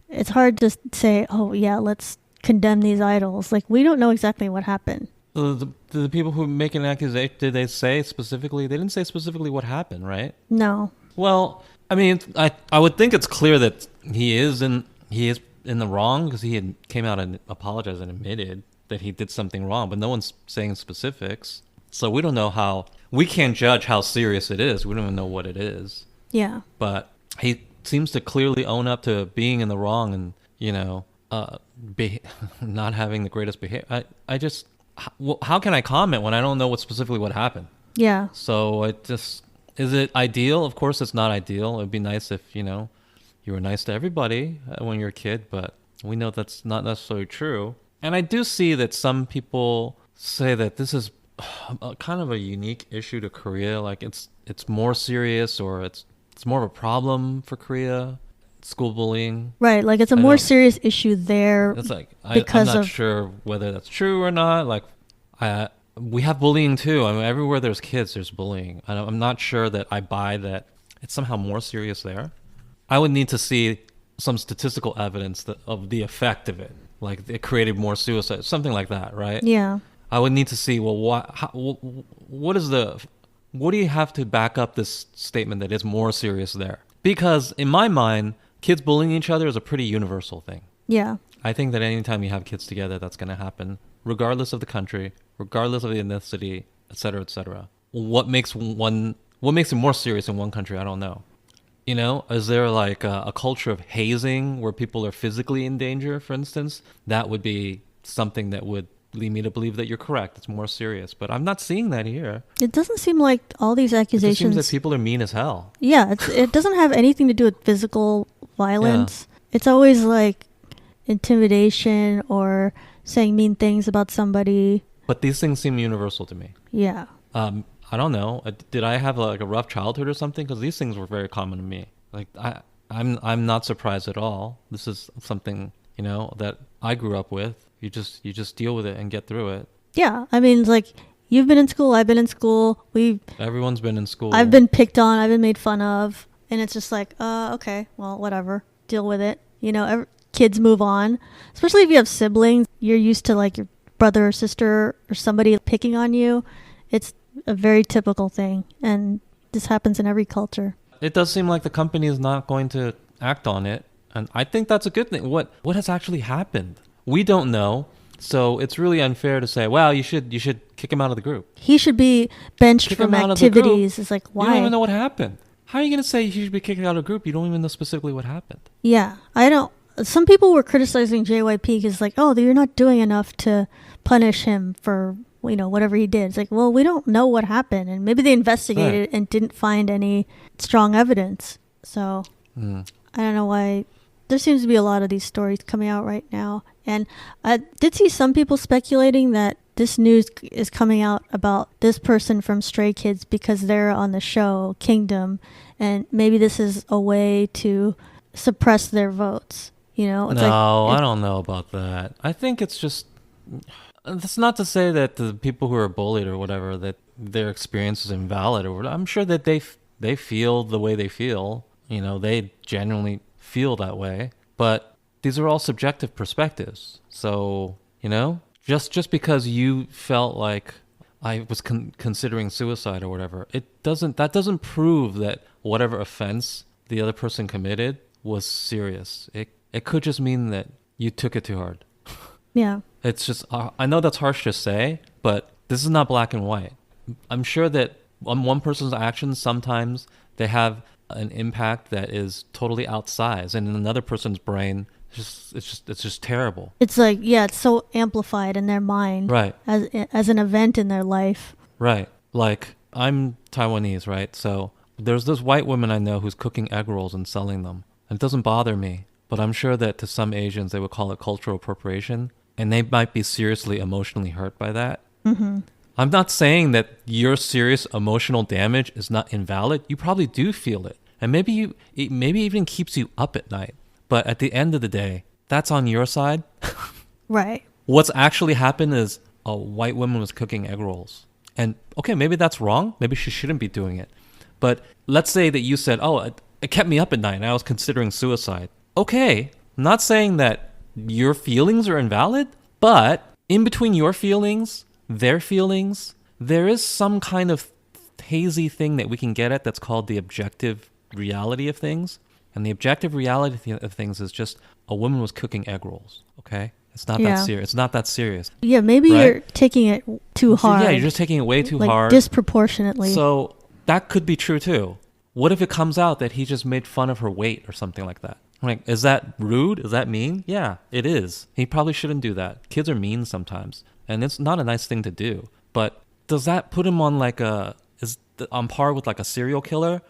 it's hard to say, oh yeah, let's condemn these idols. We don't know exactly what happened. The people who make an accusation, did they say specifically? They didn't say specifically what happened, right? No. Well, I would think it's clear that he is in the wrong because he had came out and apologized and admitted that he did something wrong, but no one's saying specifics. So we don't know we can't judge how serious it is. We don't even know what it is. Yeah. But he seems to clearly own up to being in the wrong and, not having the greatest behavior. How can I comment when I don't know specifically what happened? Yeah. So is it ideal? Of course it's not ideal. It'd be nice if, you were nice to everybody when you're a kid, but we know that's not necessarily true. And I do see that some people say that this is kind of a unique issue to Korea. Like it's more serious, or it's more of a problem for Korea. School bullying. Right, like it's a I more don't. serious issue there It's like I'm because not of sure whether that's true or not. Like, we have bullying too. I mean, everywhere there's kids, there's bullying. I'm not sure that I buy that it's somehow more serious there. I would need to see some statistical evidence of the effect of it, like it created more suicide, something like that, right? yeah. I would need to see, well, what do you have to back up this statement that it's more serious there? Because in my mind, kids bullying each other is a pretty universal thing. Yeah. I think that anytime you have kids together, that's going to happen, regardless of the country, regardless of the ethnicity, et cetera, et cetera. What makes it more serious in one country? I don't know. You know, is there like a culture of hazing where people are physically in danger, for instance? That would be something that would lead me to believe that you're correct. It's more serious, but I'm not seeing that here. It doesn't seem like all these It just seems accusations. that people are mean as hell. Yeah, it doesn't have anything to do with physical violence. It's always like intimidation or saying mean things about somebody. But these things seem universal to me. Yeah. I don't know. Did I have like a rough childhood or something? Because these things were very common to me. Like I'm not surprised at all. This is something, you know, that I grew up with. You just deal with it and get through it. Yeah. I mean, it's like you've been in school, I've been in school. Everyone's been in school. I've been picked on, I've been made fun of, and it's just like, okay, well, whatever. Deal with it. You know, kids move on. Especially if you have siblings, you're used to like your brother or sister or somebody picking on you. It's a very typical thing, and this happens in every culture. It does seem like the company is not going to act on it, and I think that's a good thing. What has actually happened? We don't know, so it's really unfair to say, "Well, you should kick him out of the group." He should be benched Kick from him out of the group. activities. It's like, why? You don't even know what happened. How are you going to say he should be kicked out of the group? You don't even know specifically what happened. Yeah, I don't. Some people were criticizing JYP because, like, oh, you're not doing enough to punish him for, you know, whatever he did. It's like, well, we don't know what happened, and maybe they investigated and didn't find any strong evidence. So I don't know why. There seems to be a lot of these stories coming out right now, and I did see some people speculating that this news is coming out about this person from Stray Kids because they're on the show Kingdom, and maybe this is a way to suppress their votes. You know, it's No, like, I don't know about that. I think it's just. That's not to say that the people who are bullied or whatever, that their experience is invalid or whatever. I'm sure that they feel the way they feel. You know, they genuinely feel that way. But these are all subjective perspectives. So, you know, just because you felt like I was considering suicide or whatever, that doesn't prove that whatever offense the other person committed was serious. It could just mean that you took it too hard. yeah. It's just, I know that's harsh to say, but this is not black and white. I'm sure that on one person's actions, sometimes they have an impact that is totally outsized, and in another person's brain, it's just terrible. It's like, yeah, it's so amplified in their mind, Right. as an event in their life. Right. Like, I'm Taiwanese, right? So there's this white woman I know who's cooking egg rolls and selling them. And it doesn't bother me, but I'm sure that to some Asians, they would call it cultural appropriation. And they might be seriously emotionally hurt by that. Mm-hmm. I'm not saying that your serious emotional damage is not invalid. You probably do feel it. And maybe it even keeps you up at night. But at the end of the day, that's on your side. Right. What's actually happened is a white woman was cooking egg rolls. And okay, maybe that's wrong. Maybe she shouldn't be doing it. But let's say that you said, oh, it kept me up at night and I was considering suicide. Okay, I'm not saying that your feelings are invalid, but in between your feelings, their feelings, there is some kind of hazy thing that we can get at that's called the objective reality of things. And the objective reality of things is just a woman was cooking egg rolls, okay? It's not that serious. It's not that serious. Yeah, maybe right? you're taking it too hard. Yeah, you're just taking it way too like hard. Disproportionately. So that could be true too. What if it comes out that he just made fun of her weight or something like that? Like, is that rude? Is that mean? Yeah, it is. He probably shouldn't do that. Kids are mean sometimes, and it's not a nice thing to do. But does that put him on like on par with like a serial killer?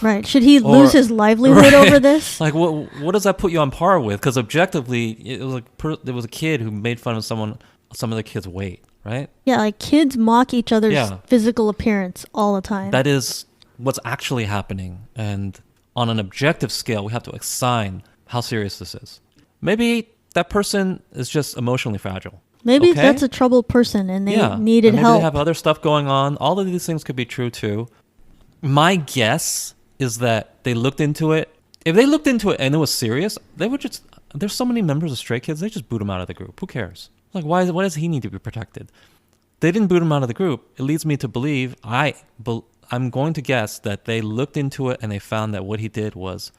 Right. Should he lose his livelihood right. over this? Like, what does that put you on par with? Because objectively, it was a kid who made fun of some of the kids' weight. right? Yeah, like kids mock each other's Yeah. physical appearance all the time. That is what's actually happening. And on an objective scale, we have to assign how serious this is. Maybe that person is just emotionally fragile. Maybe okay? that's a troubled person and they Yeah. needed And maybe help. they have other stuff going on. All of these things could be true too. My guess is that they looked into it. If they looked into it and it was serious, they would just... There's so many members of Stray Kids, they just boot him out of the group. Who cares? Like, why does he need to be protected? They didn't boot him out of the group. It leads me to believe, I'm going to guess that they looked into it and they found that what he did was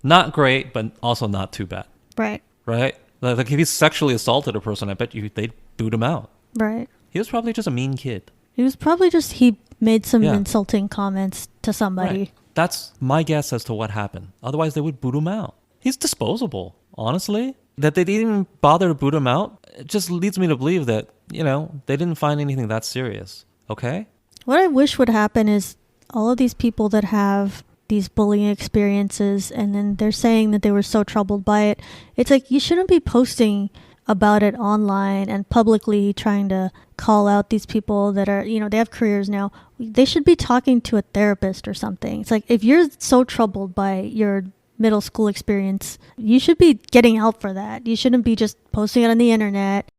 not great, but also not too bad. Right. Right? Like if he sexually assaulted a person, I bet you they'd boot him out. Right. He was probably just a mean kid. He was probably just, he made some Yeah. insulting comments to somebody. Right. That's my guess as to what happened. Otherwise, they would boot him out. He's disposable, honestly. That they didn't even bother to boot him out, it just leads me to believe that, they didn't find anything that serious. Okay? What I wish would happen is all of these people that have these bullying experiences and then they're saying that they were so troubled by it. It's like you shouldn't be posting about it online and publicly trying to call out these people that are, they have careers now. They should be talking to a therapist or something. It's like if you're so troubled by your middle school experience, you should be getting help for that. You shouldn't be just posting it on the internet.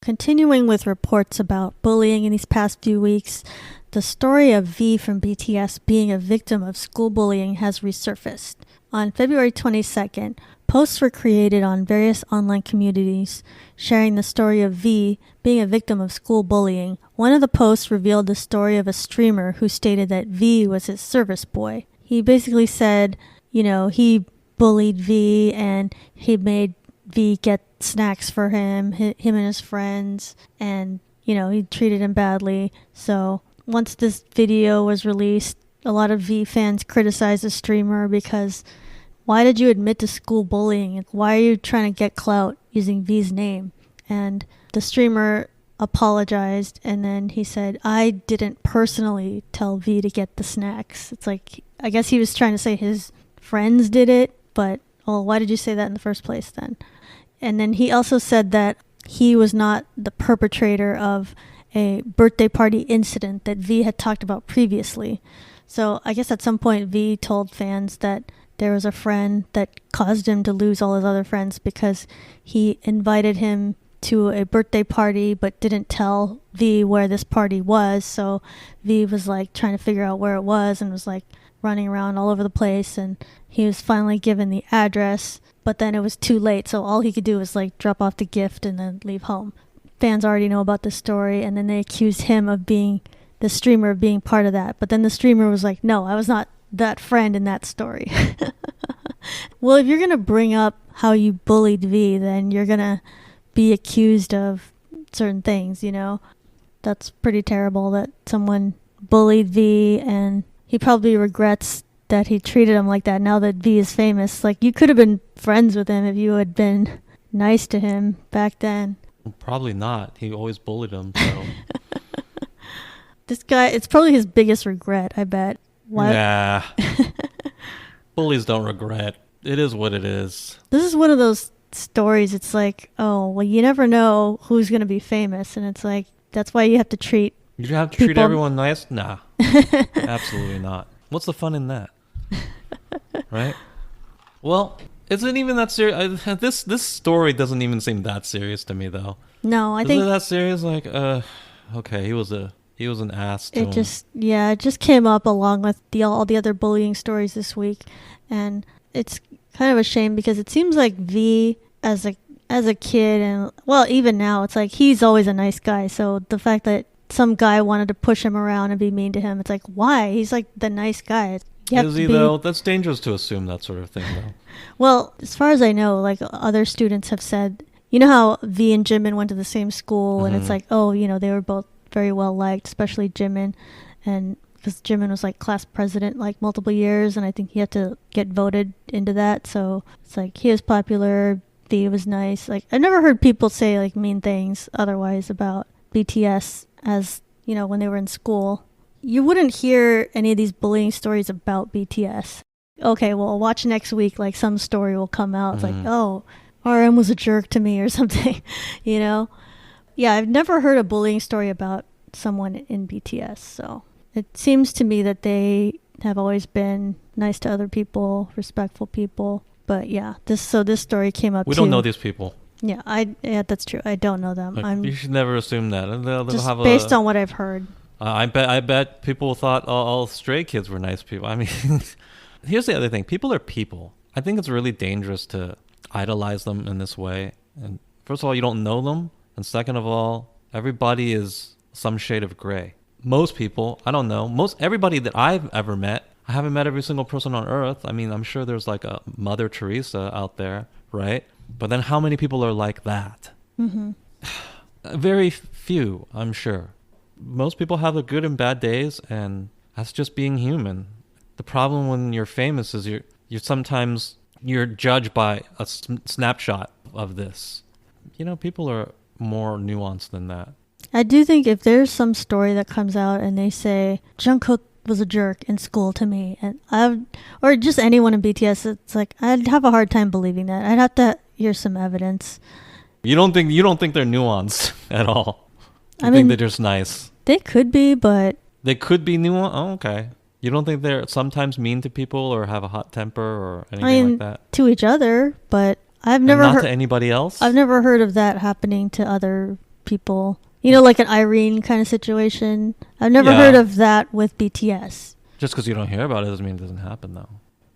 Continuing with reports about bullying in these past few weeks, the story of V from BTS being a victim of school bullying has resurfaced. On February 22nd, posts were created on various online communities sharing the story of V being a victim of school bullying. One of the posts revealed the story of a streamer who stated that V was his service boy. He basically said, he bullied V and he made V get snacks for him and his friends, and, he treated him badly. So once this video was released, a lot of V fans criticized the streamer because why did you admit to school bullying? Why are you trying to get clout using V's name? And the streamer apologized, and then he said, I didn't personally tell V to get the snacks. It's like, I guess he was trying to say his friends did it, but why did you say that in the first place then? And then he also said that he was not the perpetrator of a birthday party incident that V had talked about previously. So I guess at some point V told fans that there was a friend that caused him to lose all his other friends because he invited him to a birthday party but didn't tell V where this party was. So V was like trying to figure out where it was and was like running around all over the place, and he was finally given the address, but then it was too late, so all he could do was like drop off the gift and then leave home. Fans already know about this story, and then they accused him of being the streamer of being part of that, but then the streamer was like, no, I was not that friend in that story. Well, if you're gonna bring up how you bullied V, then you're gonna be accused of certain things. That's pretty terrible that someone bullied V, and he probably regrets that he treated him like that now that V is famous. Like, you could have been friends with him if you had been nice to him back then. Probably not. He always bullied him, so... This guy, it's probably his biggest regret, I bet. Why? Nah. Bullies don't regret. It is what it is. This is one of those stories, it's like, oh, well, you never know who's going to be famous, and it's like, that's why you have to treat You have to treat everyone nice? Nah. Absolutely not. What's the fun in that? Right? Well, isn't even that serious. This story doesn't even seem that serious to me, though. No, Isn't it that serious? Like, okay, he was an ass to him. It just came up along with all the other bullying stories this week, and it's kind of a shame because it seems like V as a kid, and well, even now, it's like he's always a nice guy. So the fact that some guy wanted to push him around and be mean to him, it's like, why? He's like the nice guy. Is he though? That's dangerous to assume that sort of thing, though. Well, as far as I know, like other students have said, you know how V and Jimin went to the same school, and it's like, oh, they were both very well liked, especially Jimin, and because Jimin was like class president like multiple years, and I think he had to get voted into that. So it's like he was popular, V was nice. Like, I've never heard people say like mean things otherwise about BTS as when they were in school. You wouldn't hear any of these bullying stories about BTS. Okay, well, watch next week, like some story will come out. It's like, oh, RM was a jerk to me or something, yeah, I've never heard a bullying story about someone in BTS. So it seems to me that they have always been nice to other people, respectful people. But yeah, this story came up. We don't know these people. Yeah, that's true. I don't know them. Like, you should never assume that. They'll just have based on what I've heard. I bet people thought all stray kids were nice people. I mean, here's the other thing. People are people. I think it's really dangerous to idolize them in this way. And first of all, you don't know them. And second of all, everybody is some shade of gray. Most people, I don't know. Everybody that I've ever met, I haven't met every single person on earth. I mean, I'm sure there's like a Mother Teresa out there, right? But then how many people are like that? Mm-hmm. Very few, I'm sure. Most people have the good and bad days, and that's just being human. The problem when you're famous is you're judged by a snapshot of this. You know, people are more nuanced than that. I do think if there's some story that comes out and they say Jungkook was a jerk in school to me, or just anyone in BTS, it's like I'd have a hard time believing that. I'd have to hear some evidence. You don't think they're nuanced at all? I think they're just nice. They could be, but they could be nuanced. Oh, okay. You don't think they're sometimes mean to people or have a hot temper or anything like that? To each other, but I've never heard to anybody else. I've never heard of that happening to other people. You know, like an Irene kind of situation. I've never heard of that with BTS. Just because you don't hear about it doesn't mean it doesn't happen, though.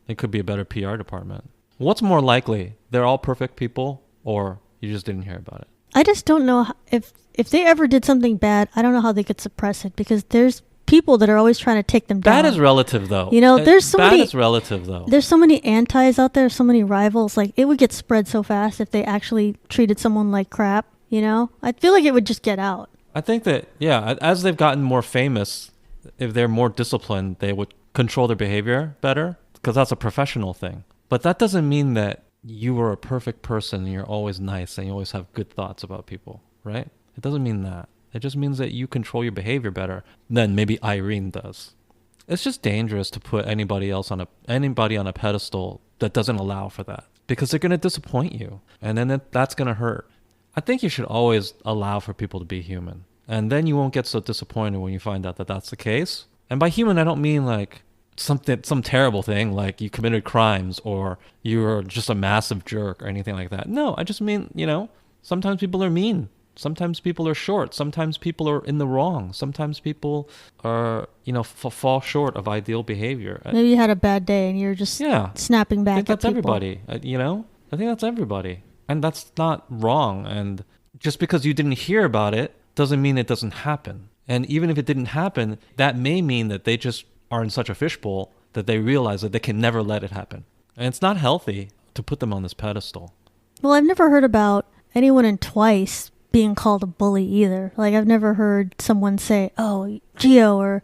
It could be a better PR department. What's more likely? They're all perfect people, or you just didn't hear about it? I just don't know if they ever did something bad. I don't know how they could suppress it, because there's people that are always trying to take them down. Bad is relative, though. You know, there's so many. Bad is relative, though. There's so many antis out there, so many rivals. Like, it would get spread so fast if they actually treated someone like crap. You know, I feel like it would just get out. I think that, yeah, as they've gotten more famous, if they're more disciplined, they would control their behavior better, because that's a professional thing. But that doesn't mean that you are a perfect person and you're always nice and you always have good thoughts about people, right? It doesn't mean that. It just means that you control your behavior better than maybe Irene does. It's just dangerous to put anybody on a pedestal that doesn't allow for that, because they're going to disappoint you, and then that's going to hurt. I think you should always allow for people to be human, and then you won't get so disappointed when you find out that that's the case. And by human, I don't mean like some terrible thing, like you committed crimes or you're just a massive jerk or anything like that. No, I just mean, you know, sometimes people are mean. Sometimes people are short. Sometimes people are in the wrong. Sometimes people are, you know, fall short of ideal behavior. Maybe you had a bad day and you're just snapping back at people. I think that's everybody, you know? I think that's everybody. And that's not wrong. And just because you didn't hear about it doesn't mean it doesn't happen. And even if it didn't happen, that may mean that they just are in such a fishbowl that they realize that they can never let it happen. And it's not healthy to put them on this pedestal. Well, I've never heard about anyone in Twice being called a bully either. Like, I've never heard someone say, "Oh, Gio or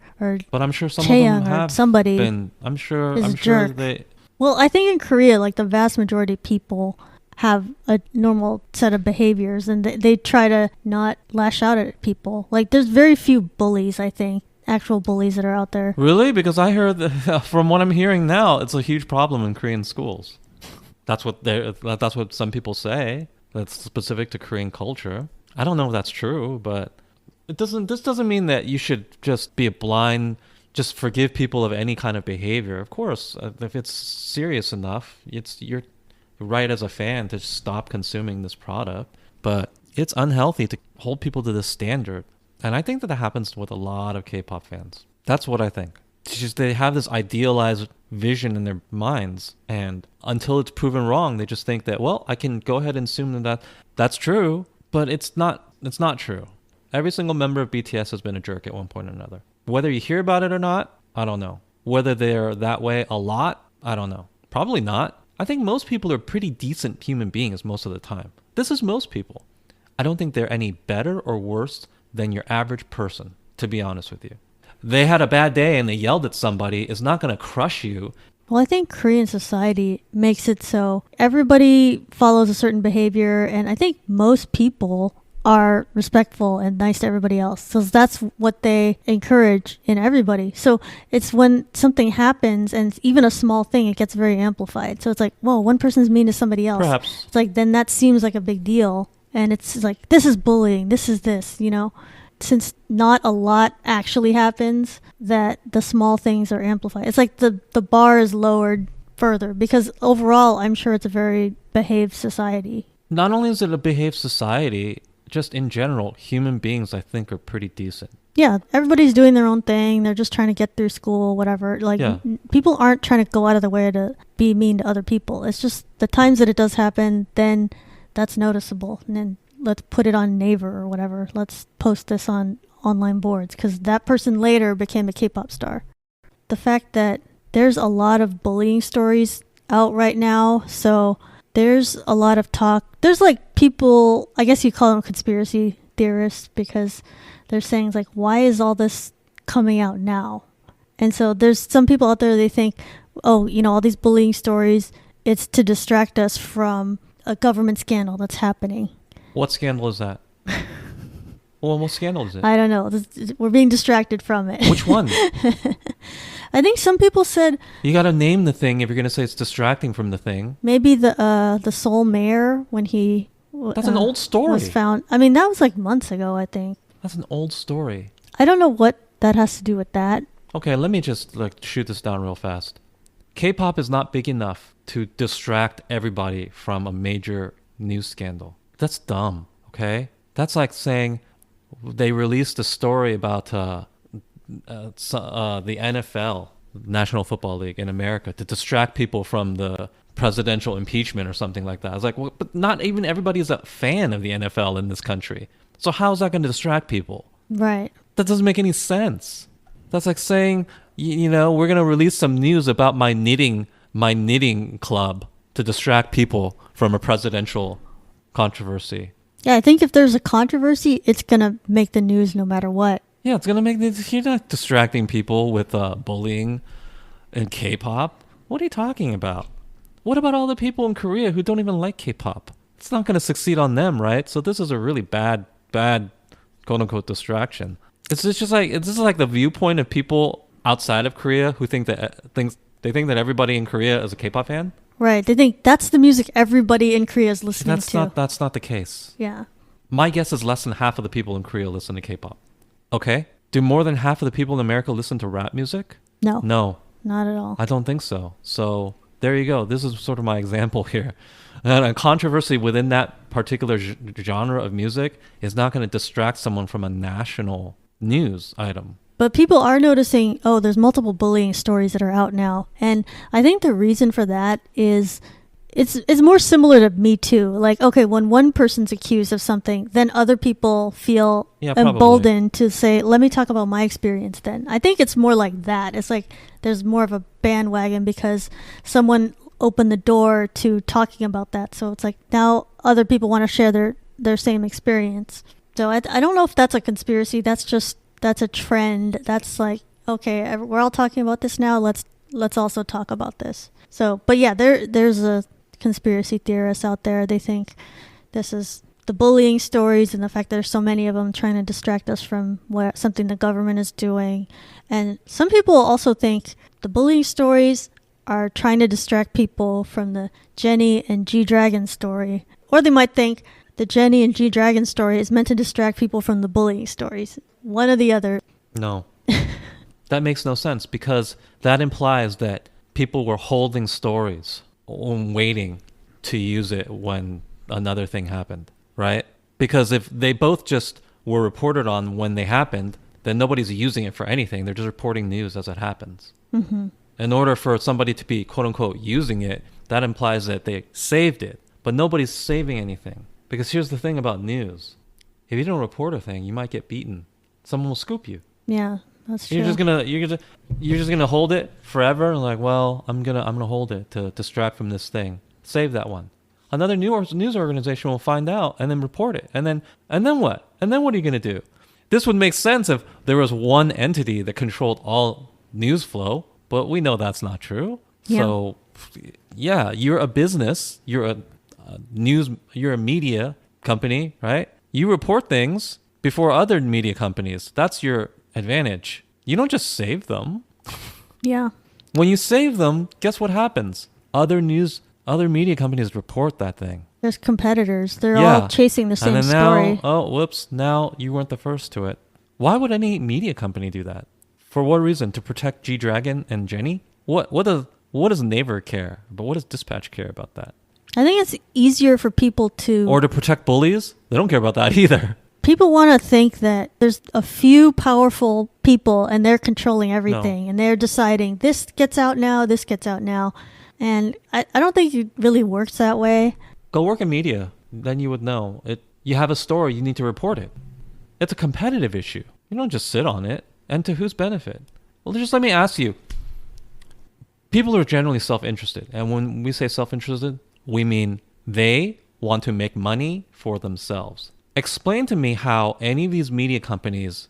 but I'm sure some Chaeyoung of them have somebody been. I'm sure they. Well, I think in Korea, like, the vast majority of people have a normal set of behaviors, and they try to not lash out at people. Like, there's very few bullies, I think, actual bullies that are out there. Really? Because I heard that, from what I'm hearing now, it's a huge problem in Korean schools. That's what some people say. That's specific to Korean culture. I don't know if that's true, but this doesn't mean that you should just be just forgive people of any kind of behavior. Of course, if it's serious enough, you're right as a fan to stop consuming this product. But it's unhealthy to hold people to this standard. And I think that happens with a lot of K-pop fans. That's what I think. It's just they have this idealized vision in their minds, and until it's proven wrong, they just think that, well, I can go ahead and assume that that's true, but it's not true. Every single member of BTS has been a jerk at one point or another. Whether you hear about it or not, I don't know. Whether they're that way a lot, I don't know. Probably not. I think most people are pretty decent human beings most of the time. This is most people. I don't think they're any better or worse than your average person, to be honest with you. They had a bad day and they yelled at somebody is not going to crush you. Well, I think Korean society makes it so everybody follows a certain behavior, and I think most people are respectful and nice to everybody else. So that's what they encourage in everybody. So it's when something happens, and it's even a small thing, it gets very amplified. So it's like, whoa, one person's mean to somebody else. Perhaps. It's like, then that seems like a big deal. And it's like, this is bullying, this is this, since not a lot actually happens, that the small things are amplified. It's like the bar is lowered further, because overall I'm sure it's a very behaved society. Not only is it a behaved society, just in general, human beings I think are pretty decent. Yeah, everybody's doing their own thing. They're just trying to get through school, whatever. Like, people aren't trying to go out of the way to be mean to other people. It's just the times that it does happen, then that's noticeable. And then let's put it on Naver or whatever. Let's post this on online boards, because that person later became a K-pop star. The fact that there's a lot of bullying stories out right now, so there's a lot of talk. There's like people, I guess you call them conspiracy theorists, because they're saying, like, why is all this coming out now? And so there's some people out there, they think, oh, all these bullying stories, it's to distract us from a government scandal that's happening. What scandal is that? Well, what scandal is it? I don't know. We're being distracted from it. Which one? I think some people said... You got to name the thing if you're going to say it's distracting from the thing. Maybe the Seoul mayor, when he... That's an old story. Was found. I mean, that was like months ago, I think. That's an old story. I don't know what that has to do with that. Okay, let me just shoot this down real fast. K-pop is not big enough to distract everybody from a major news scandal. That's dumb, okay? That's like saying they released a story about the NFL, National Football League in America, to distract people from the presidential impeachment or something like that. I was like, well, but not even everybody is a fan of the NFL in this country. So how is that going to distract people? Right. That doesn't make any sense. That's like saying, we're going to release some news about my knitting club to distract people from a presidential controversy. Yeah, I think if there's a controversy, it's going to make the news no matter what. Yeah, it's going to make you're not distracting people with bullying and K-pop. What are you talking about? What about all the people in Korea who don't even like K-pop? It's not going to succeed on them, right? So this is a really bad quote-unquote distraction. This is like the viewpoint of people outside of Korea who think that everybody in Korea is a K-pop fan. Right. They think that's the music everybody in Korea is listening to. That's not the case. Yeah. My guess is less than half of the people in Korea listen to K-pop. Okay? Do more than half of the people in America listen to rap music? No. No. Not at all. I don't think so. So there you go. This is sort of my example here. And a controversy within that particular genre of music is not going to distract someone from a national news item. But people are noticing, there's multiple bullying stories that are out now. And I think the reason for that is it's more similar to Me Too. Like, okay, when one person's accused of something, then other people feel emboldened to say, let me talk about my experience then. I think it's more like that. It's like there's more of a bandwagon because someone opened the door to talking about that. So it's like now other people want to share their same experience. So I don't know if that's a conspiracy. That's a trend. That's like, okay, we're all talking about this now. Let's also talk about this. So, but yeah, there's a conspiracy theorists out there. They think this is the bullying stories and the fact that there's so many of them trying to distract us from something the government is doing. And some people also think the bullying stories are trying to distract people from the Jennie and G-Dragon story. Or they might think the Jennie and G-Dragon story is meant to distract people from the bullying stories. One or the other. No. That makes no sense because that implies that people were holding stories and waiting to use it when another thing happened, right? Because if they both just were reported on when they happened, then nobody's using it for anything. They're just reporting news as it happens. Mm-hmm. In order for somebody to be quote-unquote using it, that implies that they saved it. But nobody's saving anything. Because here's the thing about news. If you don't report a thing, you might get beaten. Someone will scoop you. Yeah, that's true. You're just gonna hold it forever. Like, well, I'm gonna hold it to distract from this thing. Save that one. Another news organization will find out and then report it. And then what? And then what are you gonna do? This would make sense if there was one entity that controlled all news flow, but we know that's not true. Yeah. So, yeah, you're a business. You're a media company, right? You report things before other media companies. That's your advantage. You don't just save them. Yeah. When you save them, guess what happens? Other news other media companies report that thing. There's competitors. They're Yeah. all chasing the same And then story. now, oh, whoops, now you weren't the first to it. Why would any media company do that? For what reason? To protect G-Dragon and Jennie? What does Naver care? But what does Dispatch care about that? I think it's easier for people to... Or to protect bullies? They don't care about that either. People want to think that there's a few powerful people and they're controlling everything. And they're deciding this gets out now, this gets out now. And I don't think it really works that way. Go work in media. Then you would know. You have a story, you need to report it. It's a competitive issue. You don't just sit on it. And to whose benefit? Well, just let me ask you. People are generally self-interested. And when we say self-interested, we mean they want to make money for themselves. Explain to me how any of these media companies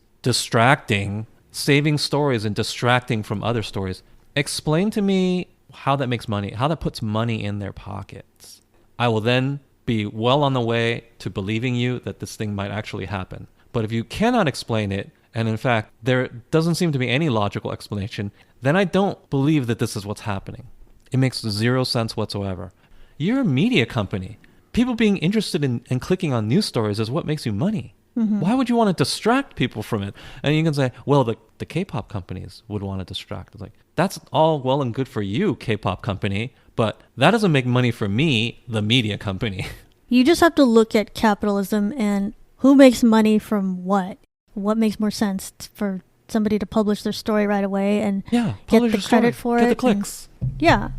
saving stories and distracting from other stories, explain to me how that makes money, how that puts money in their pockets. I will then be well on the way to believing you that this thing might actually happen. But if you cannot explain it, and in fact, there doesn't seem to be any logical explanation, then I don't believe that this is what's happening. It makes zero sense whatsoever. You're a media company. People being interested in clicking on news stories is what makes you money. Mm-hmm. Why would you want to distract people from it? And you can say, well, the K-pop companies would want to distract. It's like, that's all well and good for you, K-pop company, but that doesn't make money for me, the media company. You just have to look at capitalism and who makes money from what. What makes more sense for somebody to publish their story right away and get the credit for it? Get the clicks. Yeah,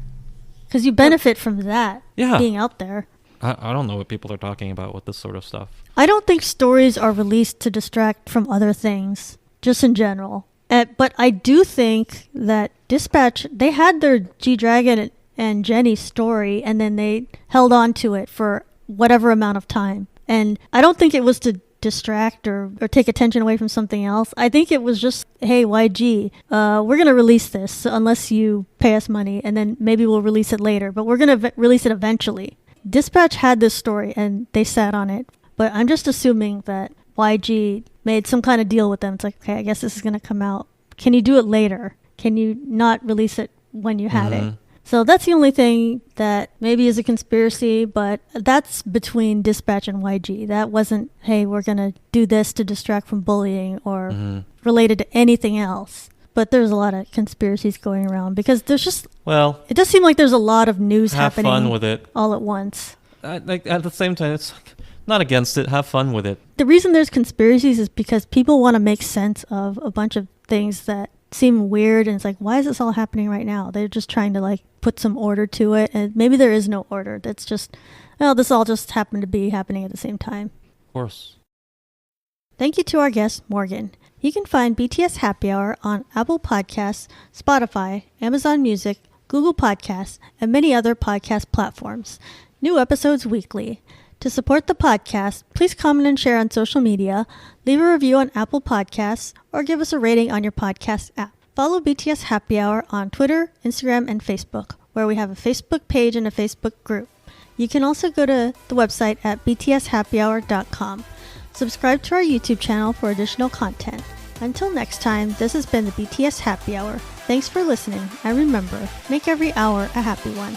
because you benefit from that being out there. I don't know what people are talking about with this sort of stuff. I don't think stories are released to distract from other things, just in general. But I do think that Dispatch, they had their G-Dragon and Jennie story, and then they held on to it for whatever amount of time. And I don't think it was to distract or take attention away from something else. I think it was just, hey, YG, we're going to release this unless you pay us money, and then maybe we'll release it later. But we're going to release it eventually. Dispatch had this story, and they sat on it. But I'm just assuming that YG made some kind of deal with them. It's like, okay, I guess this is going to come out. Can you do it later? Can you not release it when you had it? So that's the only thing that maybe is a conspiracy, but that's between Dispatch and YG. That wasn't, hey, we're going to do this to distract from bullying or related to anything else. But there's a lot of conspiracies going around because there's just, it does seem like there's a lot of news happening fun with it all at once. At the same time, it's not against it. Have fun with it. The reason there's conspiracies is because people want to make sense of a bunch of things that seem weird, and it's like, why is this all happening right now? They're just trying to like put some order to it, and maybe there is no order. That's just, this all just happened to be happening at the same time. Of course. Thank you to our guest, Morgan. You can find BTS Happy Hour on Apple Podcasts, Spotify, Amazon Music, Google Podcasts, and many other podcast platforms. New episodes weekly. To support the podcast, please comment and share on social media, leave a review on Apple Podcasts, or give us a rating on your podcast app. Follow BTS Happy Hour on Twitter, Instagram, and Facebook, where we have a Facebook page and a Facebook group. You can also go to the website at btshappyhour.com. Subscribe to our YouTube channel for additional content. Until next time, this has been the BTS Happy Hour. Thanks for listening, and remember, make every hour a happy one.